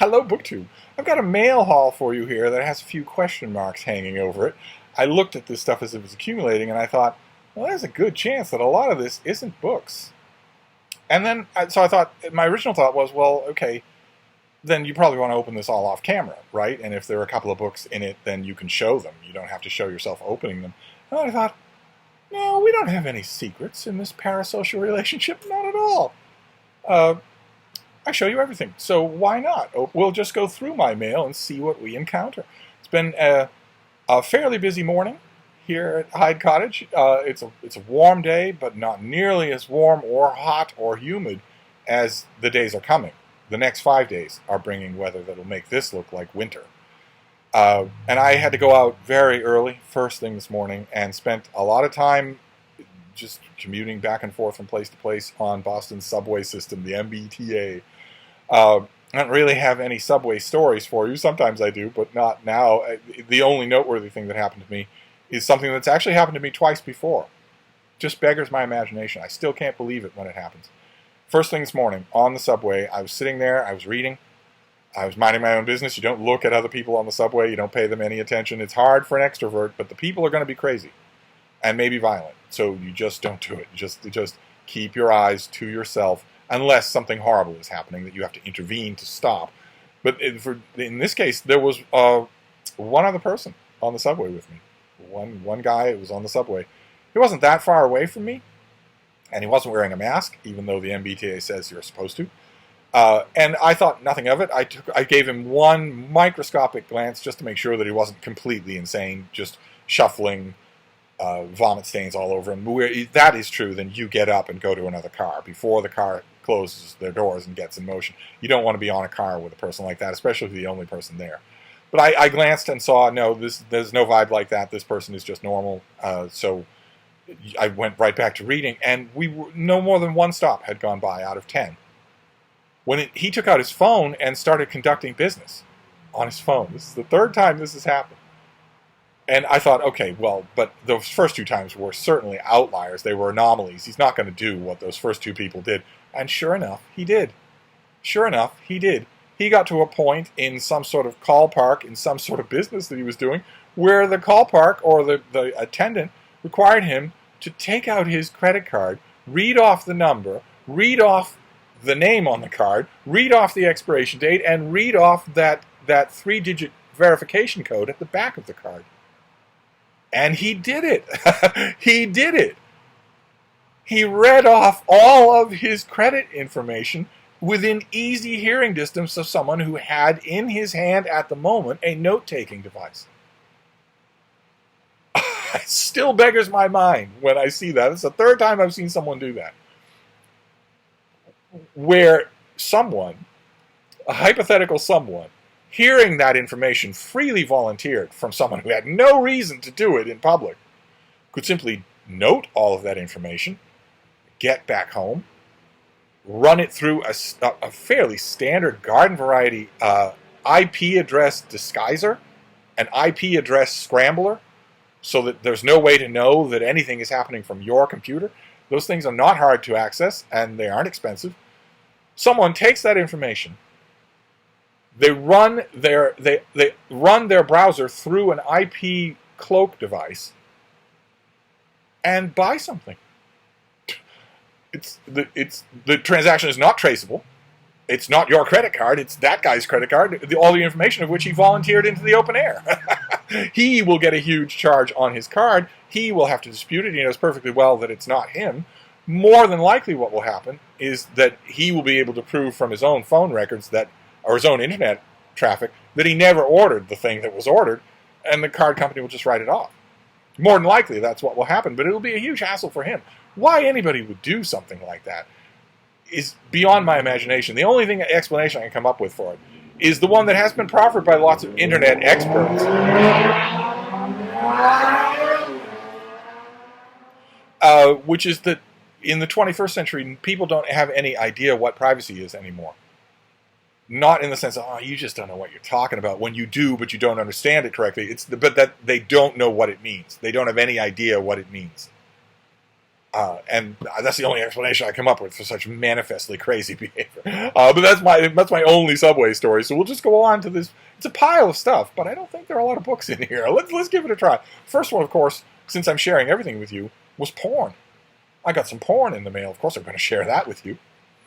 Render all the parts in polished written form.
Hello, BookTube. I've got a mail haul for you here that has a few question marks hanging over it. I looked at this stuff as it was accumulating, and I thought, well, there's a good chance that a lot of this isn't books. And then, so I thought, my original thought was, well, okay, then you probably want to open this all off camera, right? And if there are a couple of books in it, then you can show them. You don't have to show yourself opening them. And I thought, no, we don't have any secrets in this parasocial relationship, not at all. I show you everything, so why not? We'll just go through my mail and see what we encounter. It's been a fairly busy morning here at Hyde Cottage. It's a warm day, but not nearly as warm or hot or humid as the days are coming. The next 5 days are bringing weather that will make this look like winter. And I had to go out very early, first thing this morning, and spent a lot of time just commuting back and forth from place to place on Boston's subway system, the MBTA. I don't really have any subway stories for you. Sometimes I do, but not now. The only noteworthy thing that happened to me is something that's actually happened to me twice before. Just beggars my imagination. I still can't believe it when it happens. First thing this morning, on the subway, I was sitting there, I was reading, I was minding my own business. You don't look at other people on the subway, you don't pay them any attention. It's hard for an extrovert, but the people are going to be crazy and maybe violent. So you just don't do it. Just keep your eyes to yourself, unless something horrible is happening that you have to intervene to stop. But in this case, there was one other person on the subway with me. One guy was on the subway. He wasn't that far away from me, and he wasn't wearing a mask, even though the MBTA says you're supposed to. And I thought nothing of it. I gave him one microscopic glance just to make sure that he wasn't completely insane, just shuffling, vomit stains all over him. If that is true, then you get up and go to another car before the car closes their doors and gets in motion. You don't want to be on a car with a person like that, especially the only person there. But I glanced and saw, no, there's no vibe like that. This person is just normal. So I went right back to reading, and no more than one stop had gone by out of 10. When he took out his phone and started conducting business on his phone. This is the third time this has happened. And I thought, okay, well, but those first two times were certainly outliers. They were anomalies. He's not going to do what those first two people did. And sure enough, he did. Sure enough, he did. He got to a point in some sort of call park, in some sort of business that he was doing, where the call park or the attendant required him to take out his credit card, read off the number, read off the name on the card, read off the expiration date, and read off that 3-digit verification code at the back of the card. And he did it. He did it. He read off all of his credit information within easy hearing distance of someone who had in his hand at the moment a note-taking device. It still beggars my mind when I see that. It's the third time I've seen someone do that. Where someone, a hypothetical someone, hearing that information freely volunteered from someone who had no reason to do it in public, could simply note all of that information, get back home, run it through a fairly standard garden variety IP address disguiser, an IP address scrambler, so that there's no way to know that anything is happening from your computer. Those things are not hard to access, and they aren't expensive. Someone takes that information, they run their browser through an IP cloak device, and buy something. The transaction is not traceable. It's not your credit card. It's that guy's credit card, all the information of which he volunteered into the open air. He will get a huge charge on his card. He will have to dispute it. He knows perfectly well that it's not him. More than likely what will happen is that he will be able to prove from his own phone records or his own internet traffic that he never ordered the thing that was ordered, and the card company will just write it off. More than likely that's what will happen, but it will be a huge hassle for him. Why anybody would do something like that is beyond my imagination. The only explanation I can come up with for it is the one that has been proffered by lots of internet experts, which is that in the 21st century, people don't have any idea what privacy is anymore. Not in the sense of, oh, you just don't know what you're talking about. When you do, but you don't understand it correctly. But that they don't know what it means. They don't have any idea what it means. And that's the only explanation I come up with for such manifestly crazy behavior. But that's my only Subway story. So we'll just go on to this. It's a pile of stuff, but I don't think there are a lot of books in here. Let's give it a try. First one, of course, since I'm sharing everything with you, was porn. I got some porn in the mail. Of course, I'm going to share that with you.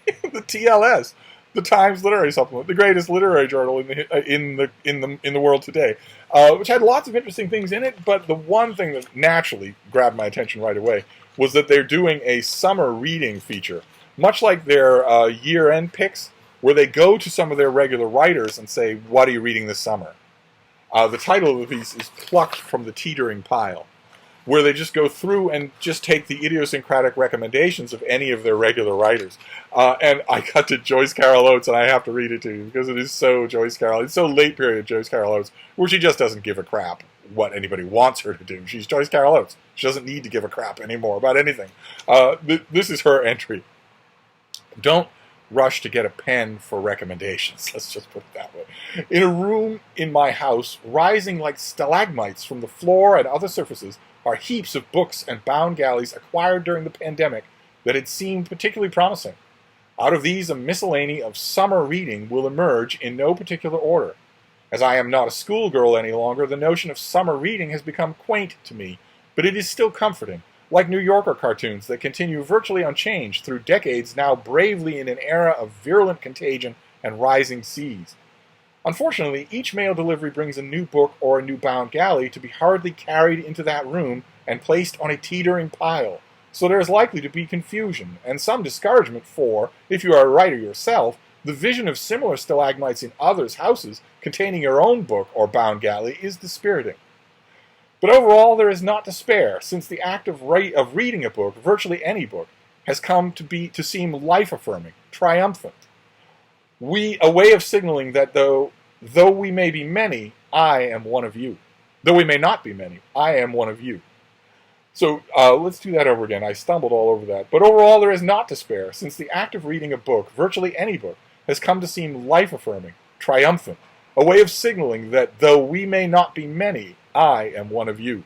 The TLS, the Times Literary Supplement, the greatest literary journal in the world today, which had lots of interesting things in it. But the one thing that naturally grabbed my attention right away was that they're doing a summer reading feature, much like their year-end picks, where they go to some of their regular writers and say, "What are you reading this summer?" The title of the piece is "Plucked from the Teetering Pile," where they just go through and just take the idiosyncratic recommendations of any of their regular writers. And I got to Joyce Carol Oates, and I have to read it to you, because it is so Joyce Carol. It's so late period Joyce Carol Oates, where she just doesn't give a crap what anybody wants her to do. She's Joyce Carol Oates. She doesn't need to give a crap anymore about anything. This is her entry. Don't rush to get a pen for recommendations. Let's just put it that way. In a room in my house, rising like stalagmites from the floor and other surfaces, are heaps of books and bound galleys acquired during the pandemic that had seemed particularly promising. Out of these, a miscellany of summer reading will emerge in no particular order. As I am not a schoolgirl any longer, the notion of summer reading has become quaint to me, but it is still comforting, like New Yorker cartoons that continue virtually unchanged through decades, now bravely in an era of virulent contagion and rising seas. Unfortunately, each mail delivery brings a new book or a new bound galley to be hurriedly carried into that room and placed on a teetering pile, so there is likely to be confusion and some discouragement for, if you are a writer yourself, the vision of similar stalagmites in others' houses containing your own book or bound galley is dispiriting. But overall, there is not despair, since the act of reading a book, virtually any book, has come to seem life-affirming, triumphant. A way of signaling that though we may be many, I am one of you. Though we may not be many, I am one of you. So let's do that over again. I stumbled all over that. But overall, there is not despair, since the act of reading a book, virtually any book, has come to seem life-affirming, triumphant, a way of signaling that though we may not be many, I am one of you.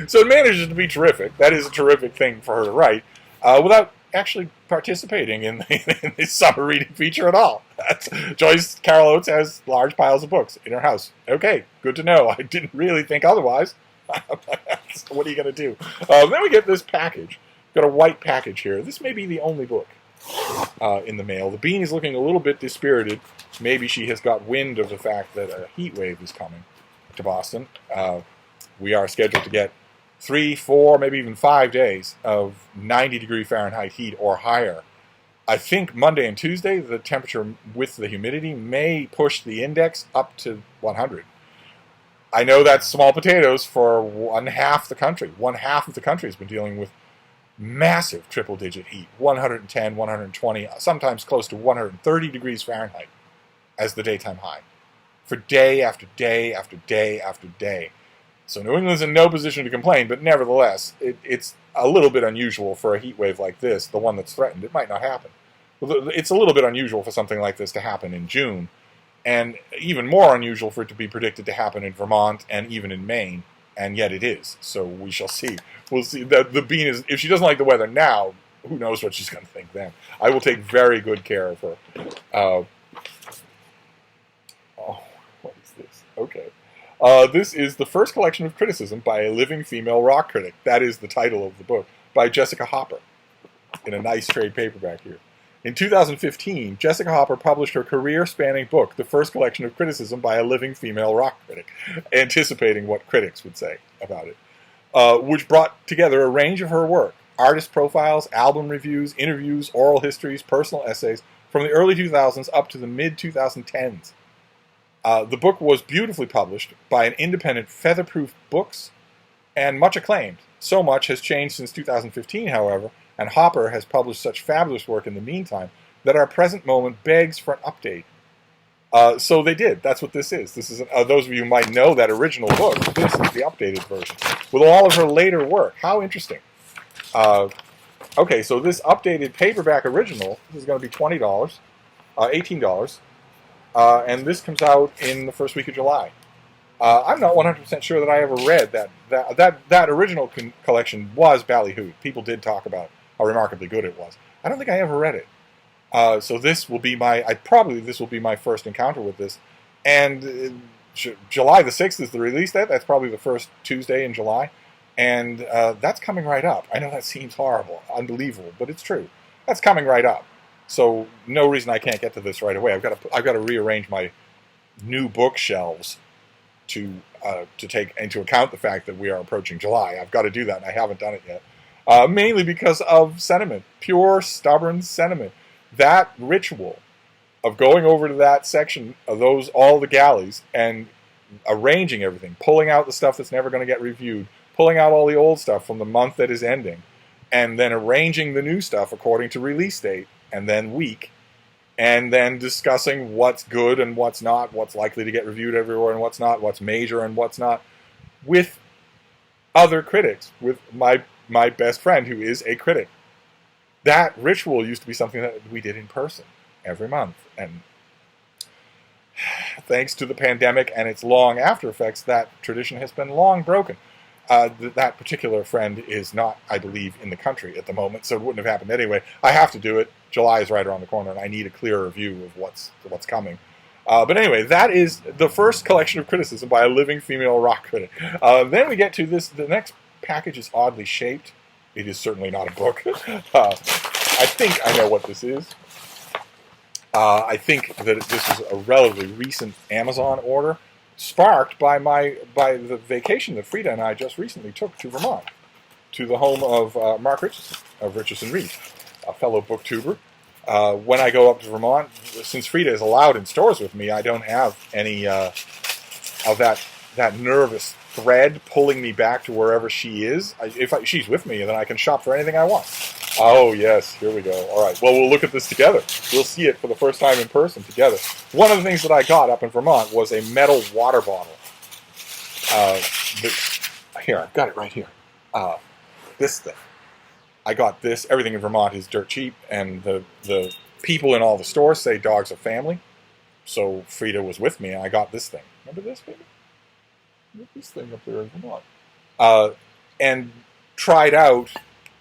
So it manages to be terrific. That is a terrific thing for her to write, without actually participating in the summer reading feature at all. Joyce Carol Oates has large piles of books in her house. Okay, good to know. I didn't really think otherwise. So what are you going to do? Then we get this package. Got a white package here. This may be the only book in the mail. The bean is looking a little bit dispirited. Maybe she has got wind of the fact that a heat wave is coming to Boston. We are scheduled to get 3, 4, maybe even 5 days of 90-degree Fahrenheit heat or higher. I think Monday and Tuesday, the temperature with the humidity may push the index up to 100. I know that's small potatoes for one half the country. One half of the country has been dealing with massive triple-digit heat, 110, 120, sometimes close to 130 degrees Fahrenheit as the daytime high, for day after day after day after day. So New England's in no position to complain, but nevertheless, it's a little bit unusual for a heat wave like this, the one that's threatened. It might not happen. It's a little bit unusual for something like this to happen in June, and even more unusual for it to be predicted to happen in Vermont and even in Maine, and yet it is. So we shall see. We'll see. The bean is, if she doesn't like the weather now, who knows what she's going to think then. I will take very good care of her. What is this? Okay. This is the first collection of criticism by a living female rock critic. That is the title of the book, by Jessica Hopper, in a nice trade paperback here. In 2015, Jessica Hopper published her career-spanning book, the first collection of criticism by a living female rock critic, anticipating what critics would say about it, which brought together a range of her work, artist profiles, album reviews, interviews, oral histories, personal essays, from the early 2000s up to the mid-2010s. The book was beautifully published by an independent Featherproof Books and much acclaimed. So much has changed since 2015, however, and Hopper has published such fabulous work in the meantime that our present moment begs for an update. So they did. That's what this is. This is those of you who might know that original book. This is the updated version with all of her later work. How interesting. Okay, so this updated paperback original is going to be $20, $18. And this comes out in the first week of July. I'm not 100% sure that I ever read that original collection was ballyhooed. People did talk about how remarkably good it was. I don't think I ever read it. So this will be this will be my first encounter with this. And July the 6th is the release date. That's probably the first Tuesday in July. And that's coming right up. I know that seems horrible, unbelievable, but it's true. That's coming right up. So no reason I can't get to this right away. I've got to rearrange my new bookshelves to take into account the fact that we are approaching July. I've got to do that, and I haven't done it yet. Mainly because of sentiment, pure, stubborn sentiment. That ritual of going over to that section of all the galleys and arranging everything, pulling out the stuff that's never going to get reviewed, pulling out all the old stuff from the month that is ending, and then arranging the new stuff according to release date and then week, and then discussing what's good and what's not, what's likely to get reviewed everywhere and what's not, what's major and what's not, with other critics, with my best friend who is a critic. That ritual used to be something that we did in person every month. And thanks to the pandemic and its long after effects, that tradition has been long broken. That particular friend is not, I believe, in the country at the moment, so it wouldn't have happened anyway. I have to do it. July is right around the corner, and I need a clearer view of what's coming. But anyway, that is the first collection of criticism by a living female rock critic. Then we get to this. The next package is oddly shaped. It is certainly not a book. I think I know what this is. I think that this is a relatively recent Amazon order, sparked by the vacation that Frida and I just recently took to Vermont, to the home of Mark Richardson, of Richardson Reed, a fellow booktuber. When I go up to Vermont, since Frida is allowed in stores with me, I don't have any of that nervous thread pulling me back to wherever she is. If she's with me, then I can shop for anything I want. Oh, yes, here we go. All right, well, we'll look at this together. We'll see it for the first time in person together. One of the things that I got up in Vermont was a metal water bottle. Here, I've got it right here. This thing. I got this. Everything in Vermont is dirt cheap, and the people in all the stores say dogs are family. So Frida was with me, and I got this thing. Remember this, baby? Look at this thing up there in Vermont. And tried out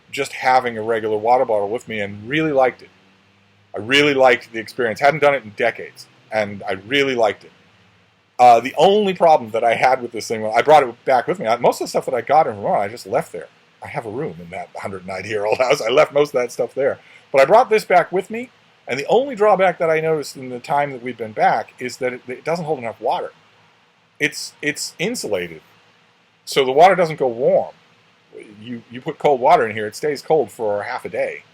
just having a regular water bottle with me and really liked it. I really liked the experience. Hadn't done it in decades, and I really liked it. The only problem that I had with this thing, I brought it back with me. Most of the stuff that I got in Vermont, I just left there. I have a room in that 190-year-old house. I left most of that stuff there. But I brought this back with me, and the only drawback that I noticed in the time that we've been back is that it doesn't hold enough water. It's insulated, so the water doesn't go warm. You put cold water in here, it stays cold for half a day,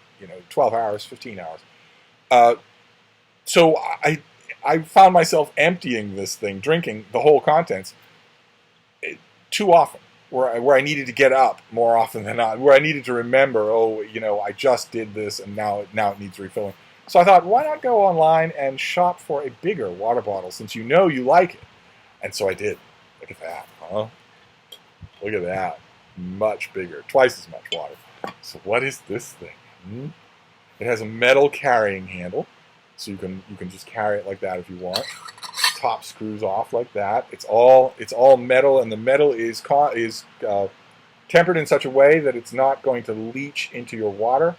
12 hours, 15 hours. So I found myself emptying this thing, drinking the whole contents too often, where I needed to get up more often than not, where I needed to remember, I just did this and now it needs refilling. So I thought, why not go online and shop for a bigger water bottle since you like it? And so I did. Look at that, huh? Look at that. Much bigger, twice as much water. So what is this thing? It has a metal carrying handle, so you can just carry it like that if you want. Top screws off like that. It's all metal, and the metal is tempered in such a way that it's not going to leach into your water.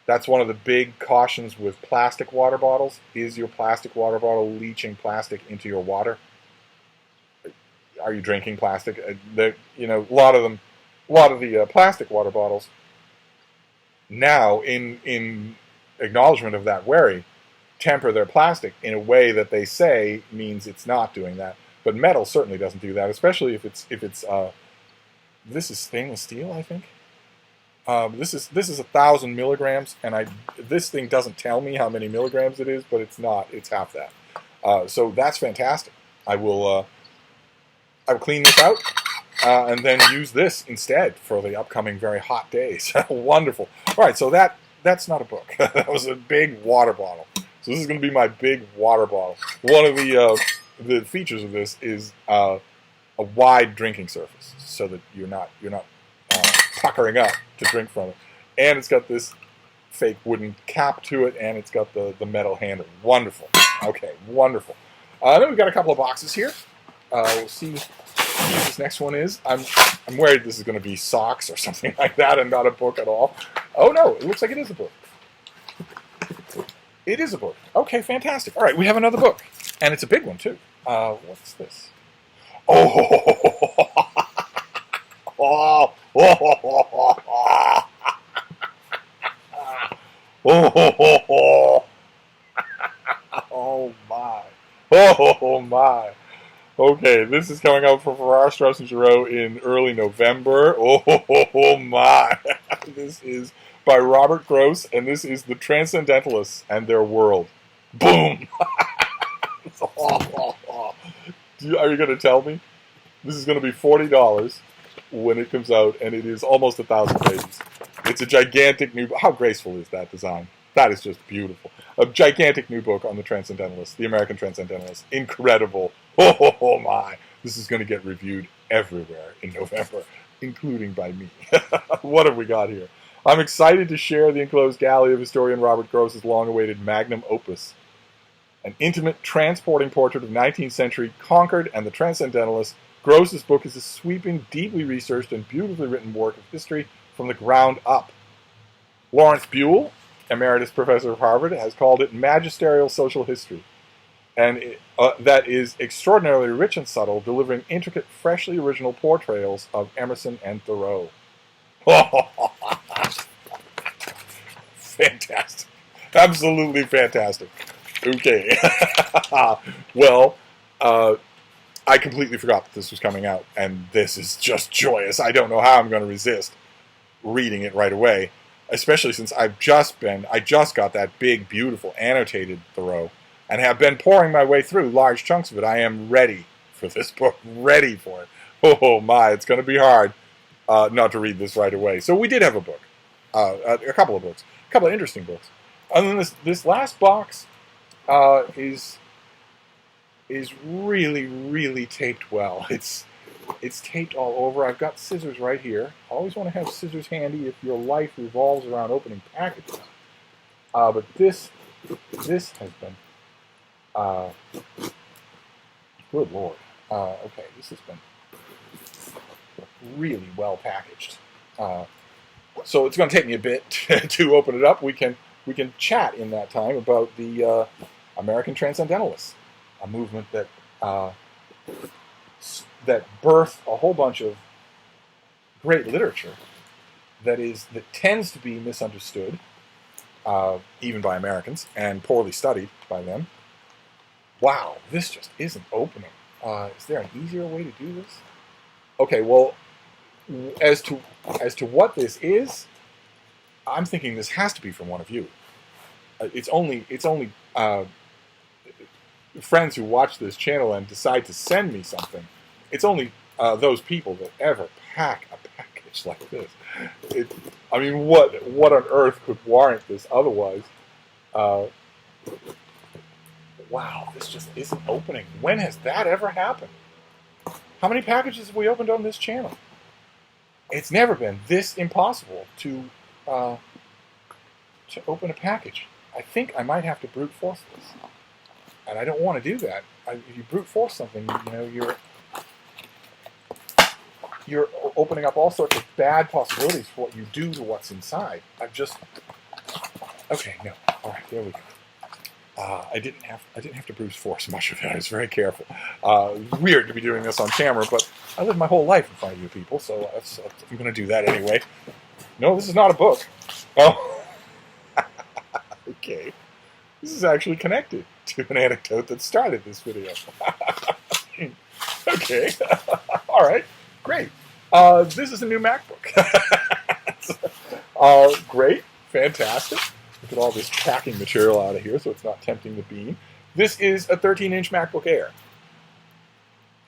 That's one of the big cautions with plastic water bottles. Is your plastic water bottle leaching plastic into your water? Are you drinking plastic? A lot of the plastic water bottles now, in acknowledgement of that worry, temper their plastic in a way that they say means it's not doing that. But metal certainly doesn't do that, especially if it's this is stainless steel, I think. This is 1,000 milligrams, and this thing doesn't tell me how many milligrams it is, but it's not. It's half that. So that's fantastic. I'll clean this out and then use this instead for the upcoming very hot days. Wonderful. All right, so that's not a book. That was a big water bottle. So this is going to be my big water bottle. One of the features of this is a wide drinking surface, so that you're not puckering up to drink from it. And it's got this fake wooden cap to it, and it's got the metal handle. Wonderful. Okay, wonderful. Then we've got a couple of boxes here. We'll see what this next one is. I'm worried this is going to be socks or something like that and not a book at all. Oh no, it looks like it is a book. It is a book. Okay, fantastic. All right, we have another book. And it's a big one, too. What's this? Oh! Oh! Oh! Oh, my. Oh, my. Okay, this is coming out from Farrar, Straus and Giroux in early November. Oh, my. This is by Robert Gross, and this is The Transcendentalists and Their World. Boom! Are you going to tell me? This is going to be $40 when it comes out, and it is almost 1,000 pages. It's a gigantic new book. How graceful is that design? That is just beautiful. A gigantic new book on the Transcendentalists, the American Transcendentalists. Incredible. Oh my. This is going to get reviewed everywhere in November, including by me. What have we got here? I'm excited to share the enclosed galley of historian Robert Gross's long-awaited magnum opus. An intimate, transporting portrait of 19th century Concord and the Transcendentalists. Gross's book is a sweeping, deeply researched, and beautifully written work of history from the ground up. Lawrence Buell, emeritus professor of Harvard, has called it magisterial social history, and that is extraordinarily rich and subtle, delivering intricate, freshly original portrayals of Emerson and Thoreau. Fantastic. Absolutely fantastic. Okay. Well, I completely forgot that this was coming out, and this is just joyous. I don't know how I'm going to resist reading it right away, especially since I just got that big, beautiful, annotated Thoreau, and have been pouring my way through large chunks of it. I am ready for this book, ready for it. Oh my, it's going to be hard not to read this right away. So we did have a book, a couple of books, a couple of interesting books. And then this last box is really, really taped well. It's taped all over. I've got scissors right here. Always want to have scissors handy if your life revolves around opening packages. But this has been, good Lord. Okay, this has been really well packaged. So it's going to take me a bit to open it up. We can chat in that time about the American Transcendentalists, a movement that birthed a whole bunch of great literature that tends to be misunderstood, even by Americans, and poorly studied by them. Wow, this just isn't opening. Is there an easier way to do this? Okay, well, as to what this is, I'm thinking this has to be from one of you. It's only friends who watch this channel and decide to send me something. It's only those people that ever pack a package like this. I mean, what on earth could warrant this otherwise? Wow, this just isn't opening. When has that ever happened? How many packages have we opened on this channel? It's never been this impossible to open a package. I think I might have to brute force this. And I don't want to do that. If you brute force something, you're opening up all sorts of bad possibilities for what you do to what's inside. Okay, no. All right, there we go. I didn't have to brute force much of it. I was very careful. Weird to be doing this on camera, but I lived my whole life in front of you people, so I'm going to do that anyway. No, this is not a book. Oh, okay. This is actually connected to an anecdote that started this video. Okay. All right. Great. This is a new MacBook. Great. Fantastic. Look at all this packing material out of here so it's not tempting the beam. This is a 13-inch MacBook Air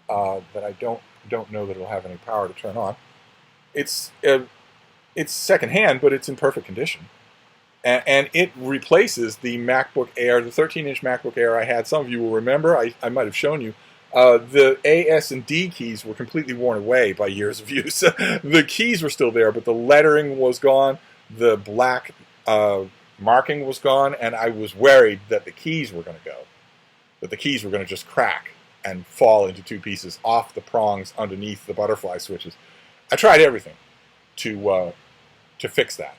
that I don't know that it'll have any power to turn on. It's secondhand, but it's in perfect condition. And it replaces the MacBook Air, the 13-inch MacBook Air I had. Some of you will remember. I might have shown you. The A, S, and D keys were completely worn away by years of use. The keys were still there, but the lettering was gone. The black marking was gone, and I was worried that the keys were going to go, that the keys were going to just crack and fall into two pieces off the prongs underneath the butterfly switches. I tried everything to fix that.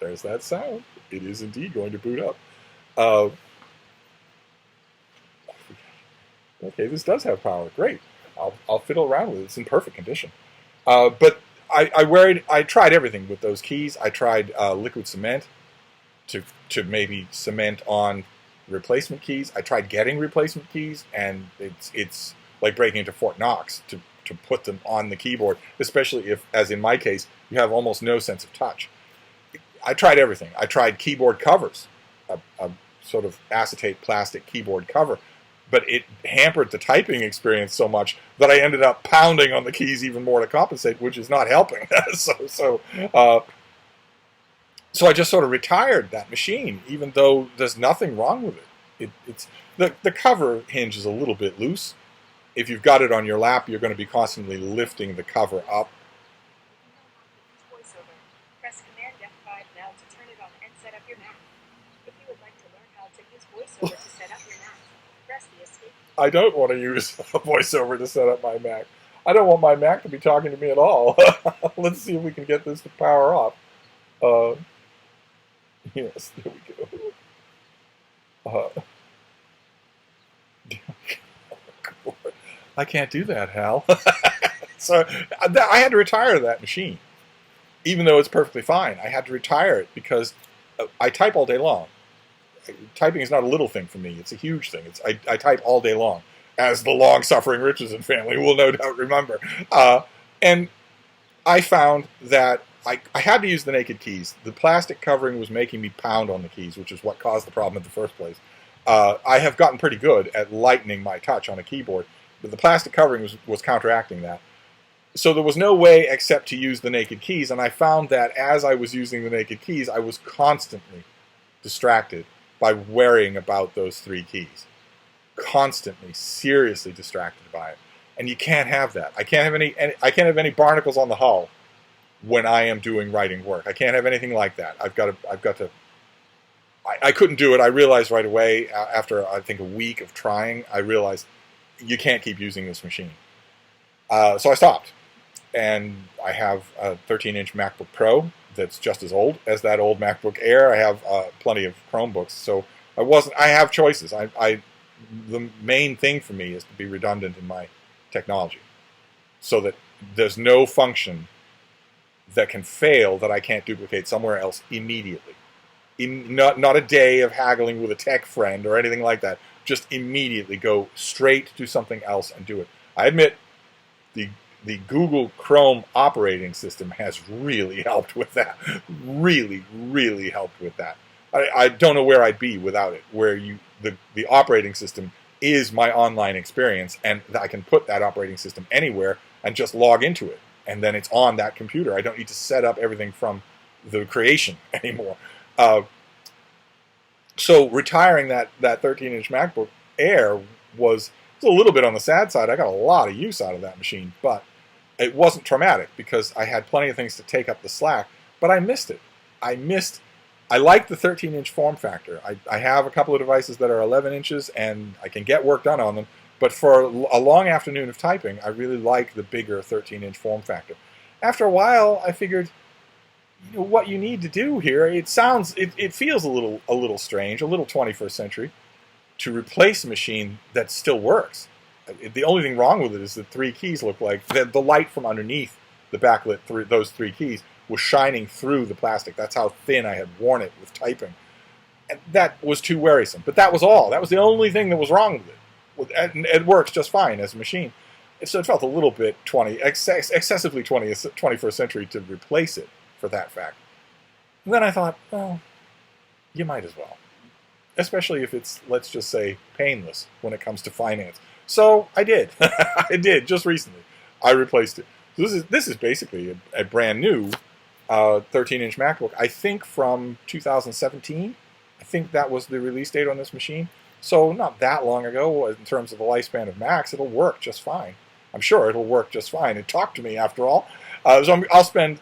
There's that sound. It is indeed going to boot up. Okay, this does have power. Great. I'll fiddle around with it. It's in perfect condition. But I tried everything with those keys. I tried liquid cement to maybe cement on replacement keys. I tried getting replacement keys, and it's like breaking into Fort Knox to put them on the keyboard, especially if, as in my case, you have almost no sense of touch. I tried everything. I tried keyboard covers, a sort of acetate plastic keyboard cover, but it hampered the typing experience so much that I ended up pounding on the keys even more to compensate, which is not helping. So I just sort of retired that machine, even though there's nothing wrong with it. It's the cover hinge is a little bit loose. If you've got it on your lap, you're going to be constantly lifting the cover up. Press Command F5 now to turn it on and set up your Mac. If you would like to learn how to use VoiceOver to set up your Mac, press the Escape key. I don't want to use VoiceOver to set up my Mac. I don't want my Mac to be talking to me at all. Let's see if we can get this to power off. Yes, there we go. I can't do that, Hal. So I had to retire that machine. Even though it's perfectly fine, I had to retire it because I type all day long. Typing is not a little thing for me. It's a huge thing. I type all day long, as the long-suffering Richardson family will no doubt remember. And I found that I had to use the naked keys. The plastic covering was making me pound on the keys, which is what caused the problem in the first place. I have gotten pretty good at lightening my touch on a keyboard, but the plastic covering was counteracting that. So there was no way except to use the naked keys, and I found that as I was using the naked keys, I was constantly distracted by worrying about those three keys. Constantly, seriously distracted by it. And you can't have that. I can't have any barnacles on the hull when I am doing writing work. I can't have anything like that. I've got to. I couldn't do it. I realized right away, after I think a week of trying, I realized you can't keep using this machine. So I stopped. And I have a 13-inch MacBook Pro that's just as old as that old MacBook Air. I have plenty of Chromebooks, so I have choices. The main thing for me is to be redundant in my technology, so that there's no function that can fail that I can't duplicate somewhere else immediately. Not a day of haggling with a tech friend or anything like that. Just immediately go straight to something else and do it. I admit the Google Chrome operating system has really helped with that. Really, really helped with that. I don't know where I'd be without it, where the operating system is my online experience, and I can put that operating system anywhere and just log into it, and then it's on that computer. I don't need to set up everything from the creation anymore. So retiring that 13-inch MacBook Air was a little bit on the sad side. I got a lot of use out of that machine, but it wasn't traumatic because I had plenty of things to take up the slack, but I missed it. I like the 13-inch form factor. I have a couple of devices that are 11 inches, and I can get work done on them, but for a long afternoon of typing, I really like the bigger 13-inch form factor. After a while, I figured, what you need to do here, it feels a little strange, a little 21st century, to replace a machine that still works. The only thing wrong with it is the three keys look like the light from underneath the backlit those three keys was shining through the plastic. That's how thin I had worn it with typing. And that was too worrisome. But that was all. That was the only thing that was wrong with it. It works just fine as a machine. So it felt a little bit excessively 21st century to replace it for that fact. And then I thought, well, you might as well. Especially if it's, let's just say, painless when it comes to finance. So I did. I did, just recently. I replaced it. So this is basically a brand new 13-inch MacBook. I think from 2017. I think that was the release date on this machine. So not that long ago in terms of the lifespan of Macs. It'll work just fine. I'm sure it'll work just fine. And talk to me after all. So I'll spend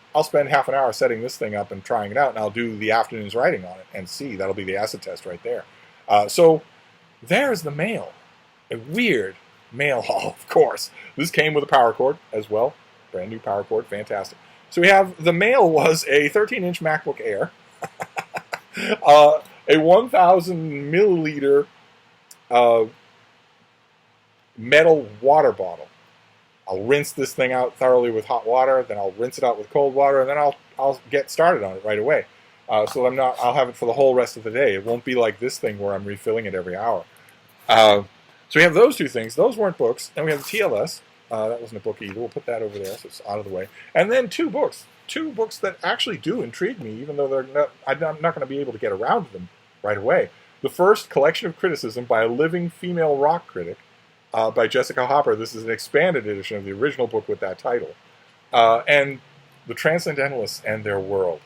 half an hour setting this thing up and trying it out, and I'll do the afternoon's writing on it and see. That'll be the acid test right there. So there's the mail. A weird mail haul, of course. This came with a power cord as well. Brand new power cord, fantastic. So we have, the mail was a 13-inch MacBook Air, a 1,000 milliliter metal water bottle. I'll rinse this thing out thoroughly with hot water, then I'll rinse it out with cold water, and then I'll get started on it right away. So I'll have it for the whole rest of the day. It won't be like this thing where I'm refilling it every hour. So we have those two things. Those weren't books. Then we have the TLS. That wasn't a book either. We'll put that over there so it's out of the way. And then two books. Two books that actually do intrigue me, even though I'm not going to be able to get around to them right away. The first, Collection of Criticism by a Living Female Rock Critic, by Jessica Hopper. This is an expanded edition of the original book with that title. And The Transcendentalists and Their World.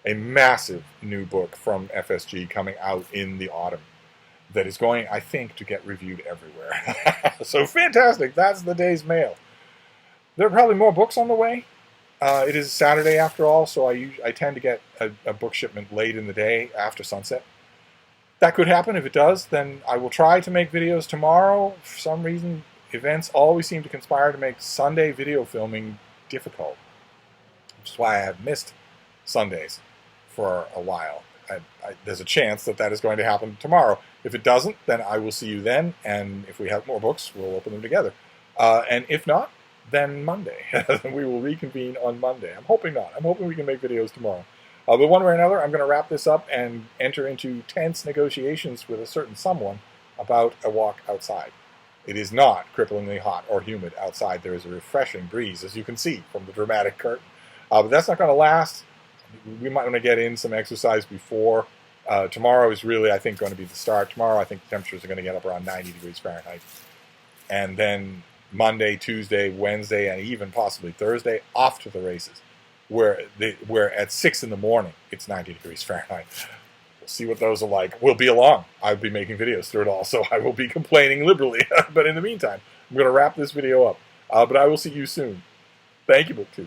A massive new book from FSG coming out in the autumn that is going, I think, to get reviewed everywhere. So fantastic. That's the day's mail. There are probably more books on the way. It is Saturday after all, so I tend to get a book shipment late in the day after sunset. That could happen. If it does, then I will try to make videos tomorrow. For some reason, events always seem to conspire to make Sunday video filming difficult. Which is why I have missed Sundays for a while. There's a chance that is going to happen tomorrow. If it doesn't, then I will see you then, and if we have more books, we'll open them together. And if not, then Monday. We will reconvene on Monday. I'm hoping not. I'm hoping we can make videos tomorrow. But one way or another, I'm going to wrap this up and enter into tense negotiations with a certain someone about a walk outside. It is not cripplingly hot or humid outside. There is a refreshing breeze, as you can see from the dramatic curtain. But that's not going to last. We might want to get in some exercise before. Tomorrow is really, I think, going to be the start. Tomorrow, I think the temperatures are going to get up around 90 degrees Fahrenheit. And then Monday, Tuesday, Wednesday, and even possibly Thursday, off to the races. Where at 6 in the morning, it's 90 degrees Fahrenheit. We'll see what those are like. We'll be along. I'll be making videos through it all, so I will be complaining liberally. But in the meantime, I'm going to wrap this video up. But I will see you soon. Thank you, BookTube.